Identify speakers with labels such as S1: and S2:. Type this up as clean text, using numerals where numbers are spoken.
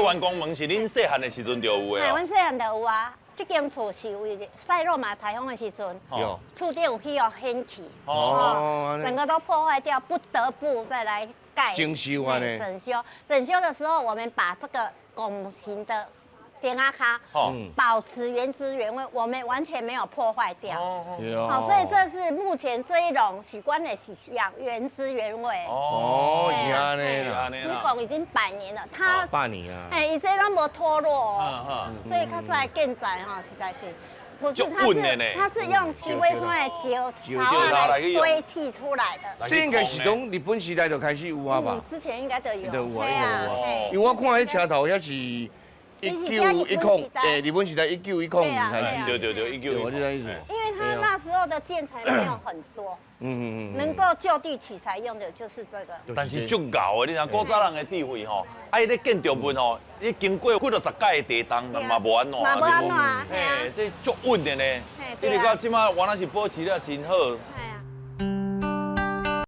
S1: 员公门是恁细汉的时阵就有的
S2: 哎，
S1: 哦。
S2: 阮细汉就有啊。这间厝是为塞洛马台风的时阵，
S3: 有
S2: 厝顶有去掀起，
S3: 哦
S2: 整个都破坏掉，不得不再来盖
S3: 整修啊呢
S2: 整修。整修的时候，我们把这个拱形的电阿卡
S1: 哦
S2: 保持原汁原味，我们完全没有破坏掉。
S3: 有
S2: 好，所以这是目前这一种喜欢的喜样，原汁原味。
S3: 哦，是安尼
S1: 是
S3: 啦
S1: 安，尼
S2: 此
S1: 啦。
S2: 拱已经100年了，它
S3: 8年啊，
S2: 伊这拢无脱落哦，
S1: 嗯
S2: 所以较早建材哈，实在是不是
S1: 足稳的呢
S2: 它是用基微酸的石头来堆砌出来的。
S3: 这应该是从日本时代就开始有啊吧？
S2: 之前应该都有。
S3: 都有啊，
S2: 对啊
S3: 有啊
S2: 嘿
S3: 因为我看迄车头遐是1910，日本时代1910年开始。
S1: 对，1910。
S3: 我就这意思。
S2: 因为它那时候的建材没有很多，能够就地取材用的就是这个。
S1: 但是足厚的，你看古早人的智慧吼，啊，伊咧建筑物吼，你经过几落10届的地动，但嘛无安怎。
S2: 嘛无安怎啊，
S1: 嘿，这足稳的呢。你如讲即马原来是保持了真好。